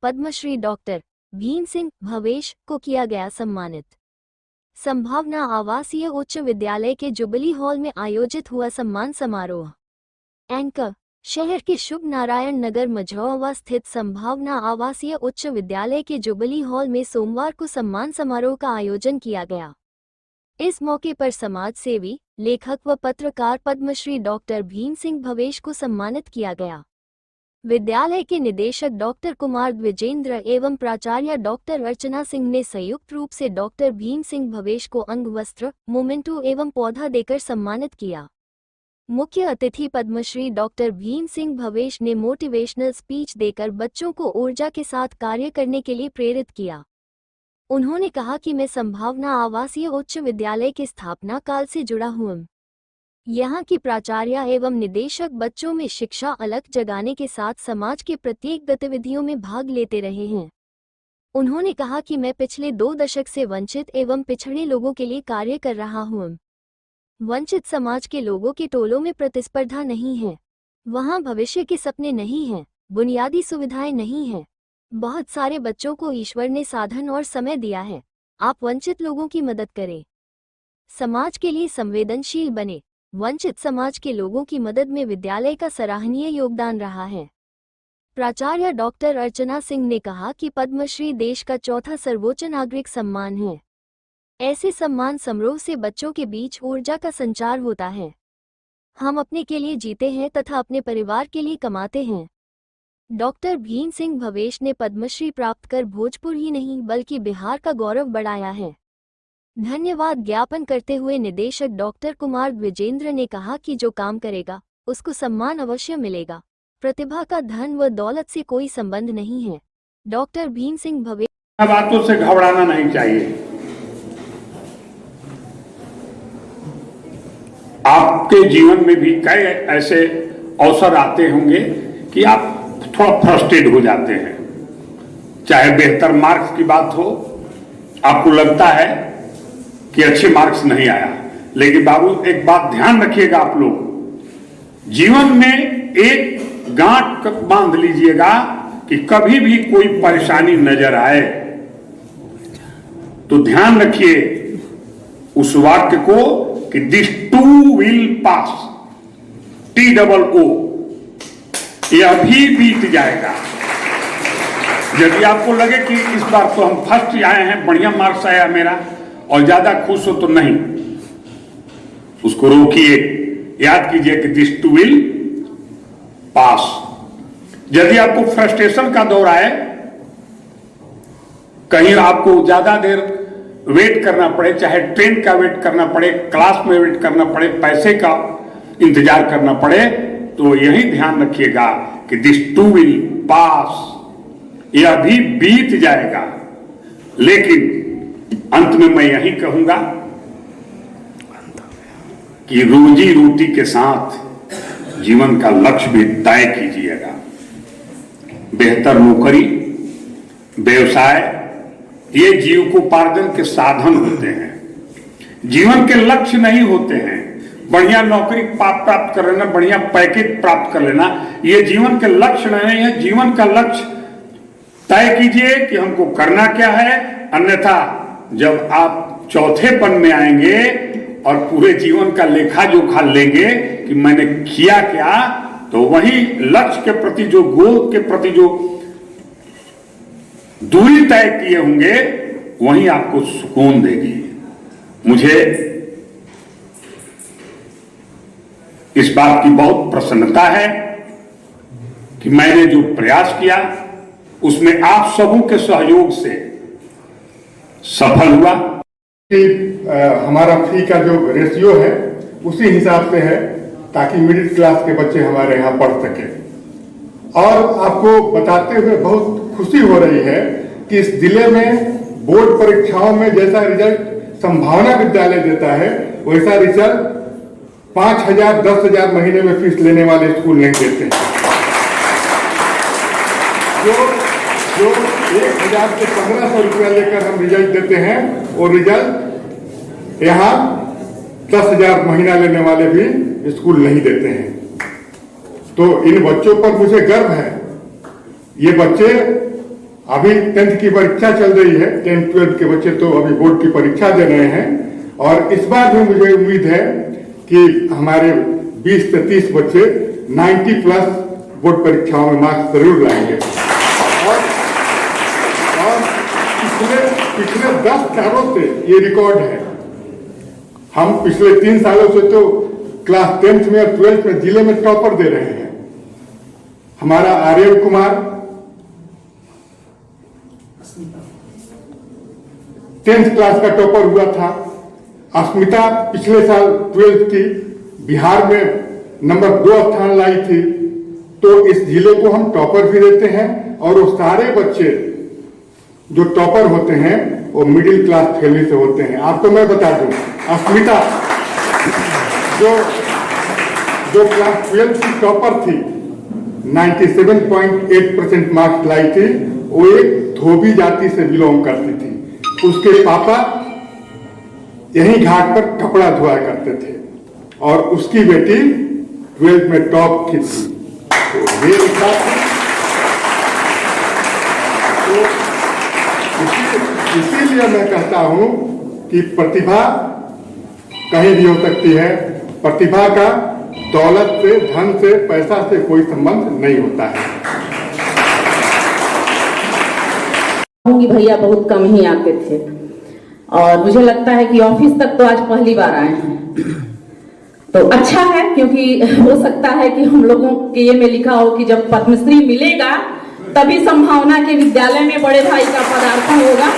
Padmashri doctor Bhim Singh Bhavesh को किया गया सम्मानित। संभावना आवासीय उच्च विद्यालय के जुबली हॉल में आयोजित हुआ सम्मान समारोह। एंकर शहर के शुभ नारायण नगर मझौवा स्थित संभावना आवासीय उच्च विद्यालय के जुबली हॉल में सोमवार को सम्मान समारोह का आयोजन किया गया। इस मौके पर समाज सेवी, लेखक व पत्रकार पद्मश्री डॉक्टर भीम सिंह भवेश को सम्मानित किया गया। विद्यालय के निदेशक डॉक्टर कुमार द्विजेंद्र एवं प्राचार्य डॉक्टर अर्चना सिंह ने संयुक्त रूप से डॉक्टर भीम सिंह भवेश को अंग वस्त्र, मोमेंटो एवं पौधा देकर सम्मानित किया। मुख्य अतिथि पद्मश्री डॉक्टर भीम सिंह भवेश ने मोटिवेशनल स्पीच देकर बच्चों को ऊर्जा के साथ कार्य करने के लिए प्रेरित किया। उन्होंने कहा कि मैं संभावना आवासीय उच्च विद्यालय के स्थापना काल से जुड़ा हूँ। यहाँ की प्राचार्य एवं निदेशक बच्चों में शिक्षा अलख जगाने के साथ समाज के प्रत्येक गतिविधियों में भाग लेते रहे हैं। उन्होंने कहा कि मैं पिछले 2 दशक से वंचित एवं पिछड़े लोगों के लिए कार्य कर रहा हूँ। वंचित समाज के लोगों के टोलों में प्रतिस्पर्धा नहीं है, वहाँ भविष्य के सपने नहीं हैं, बुनियादी सुविधाएं नहीं हैं। बहुत सारे बच्चों को ईश्वर ने साधन और समय दिया है। आप वंचित लोगों की मदद करें, समाज के लिए संवेदनशील बने। वंचित समाज के लोगों की मदद में विद्यालय का सराहनीय योगदान रहा है। प्राचार्य डॉक्टर अर्चना सिंह ने कहा कि पद्मश्री देश का चौथा सर्वोच्च नागरिक सम्मान है। ऐसे सम्मान समारोह से बच्चों के बीच ऊर्जा का संचार होता है। हम अपने के लिए जीते हैं तथा अपने परिवार के लिए कमाते हैं। डॉक्टर भीम सिंह भवेश ने पद्मश्री प्राप्त कर भोजपुर ही नहीं बल्कि बिहार का गौरव बढ़ाया है। धन्यवाद ज्ञापन करते हुए निदेशक डॉक्टर कुमार द्विजेंद्र ने कहा कि जो काम करेगा उसको सम्मान अवश्य मिलेगा। प्रतिभा का धन व दौलत से कोई संबंध नहीं है। डॉक्टर भीम सिंह भवेश बातों से घबराना नहीं चाहिए। आपके जीवन में भी कई ऐसे अवसर आते होंगे कि आप थोड़ा फ्रस्ट्रेट हो जाते हैं। चाहे बेहतर मार्क्स की बात हो, आपको लगता है कि अच्छे मार्क्स नहीं आया, लेकिन बाबू एक बात ध्यान रखिएगा, आप लोग जीवन में एक गांठ बांध लीजिएगा कि कभी भी कोई परेशानी नजर आए तो ध्यान रखिए उस वाक्य को कि this too will pass, TOO, यह भी बीत जाएगा। यदि आपको लगे कि इस बार तो हम फर्स्ट आए हैं, बढ़िया मार्क्स आया मेरा, और ज्यादा खुश हो तो नहीं, उसको रोकिए, याद कीजिए कि दिस टू विल पास। यदि आपको फ्रस्ट्रेशन का दौर आए, कहीं आपको ज्यादा देर वेट करना पड़े, चाहे ट्रेन का वेट करना पड़े, क्लास में वेट करना पड़े, पैसे का इंतजार करना पड़े, तो यही ध्यान रखिएगा कि दिस टू विल पास, यह भी बीत जाएगा। लेकिन अंत में मैं यही कहूंगा कि रोजी रोटी के साथ जीवन का लक्ष्य भी तय कीजिएगा। बेहतर नौकरी, व्यवसाय, ये जीविकोपार्जन के साधन होते हैं, जीवन के लक्ष्य नहीं होते हैं। बढ़िया नौकरी प्राप्त कर लेना, बढ़िया पैकेज प्राप्त कर लेना, ये जीवन के लक्ष्य नहीं है। जीवन का लक्ष्य तय कीजिए कि हमको करना क्या है, अन्यथा जब आप चौथेपन में आएंगे और पूरे जीवन का लेखा जोखा लेंगे कि मैंने किया क्या, तो वही लक्ष्य के प्रति, जो गोल के प्रति जो दूरी तय किए होंगे, वही आपको सुकून देगी। मुझे इस बात की बहुत प्रसन्नता है कि मैंने जो प्रयास किया उसमें आप सबों के सहयोग से सफल हुआ। हमारा फी का जो रेशियो है उसी हिसाब से है, ताकि मिडिल क्लास के बच्चे हमारे यहाँ पढ़ सके। और आपको बताते हुए बहुत खुशी हो रही है कि इस जिले में बोर्ड परीक्षाओं में जैसा रिजल्ट संभावना विद्यालय देता है, वैसा रिजल्ट 5,000 10,000 महीने में फीस लेने वाले स्कूल नहीं देते हैं। जो 1,000 से 1,500 रुपया लेकर हम रिजल्ट देते हैं, वो रिजल्ट यहाँ 10,000 महीना लेने वाले भी स्कूल नहीं देते हैं। तो इन बच्चों पर मुझे गर्व है। ये बच्चे अभी 10th की परीक्षा चल रही है। 10th 12th के बच्चे तो अभी बोर्ड की परीक्षा दे रहे हैं और इस बार भी मुझे उम्मीद है कि हमारे 20 से 30 बच्चे 90 प्लस बोर्ड परीक्षाओं में मार्क्स जरूर लाएंगे। और पिछले 10 सालों से ये रिकॉर्ड है। हम पिछले 3 सालों से तो क्लास 10th में और 12th में जिले में टॉपर दे रहे हैं। हमारा आर्यन कुमार 10th क्लास का टॉपर हुआ था। अस्मिता पिछले साल 12th की बिहार में नंबर 2 स्थान लाई थी। तो इस जिले को हम टॉपर भी देते हैं और वो सारे बच्चे जो टॉपर होते हैं वो मिडिल क्लास फैमिली से होते हैं। आपको मैं बता दूं, अस्मिता जो क्लास 12th की टॉपर थी, 97.8% मार्क्स लाई थी, वो एक धोबी जाति से बिलोंग करती थी। उसके पापा यहीं घाट पर कपड़ा धोया करते थे और उसकी बेटी 12th में टॉप की थी। तो ये इसीलिए मैं कहता हूं कि प्रतिभा कहीं भी हो सकती है। प्रतिभा का दौलत से, धन से, पैसा से कोई संबंध नहीं होता है। कि भैया बहुत कम ही आते थे और मुझे लगता है कि ऑफिस तक तो आज पहली बार आए हैं। तो अच्छा है, क्योंकि हो सकता है कि हम लोगों के ये में लिखा हो कि जब पद्मश्री मिलेगा तभी संभावना के विद्यालय में बड़े भाई का पदार्पण होगा।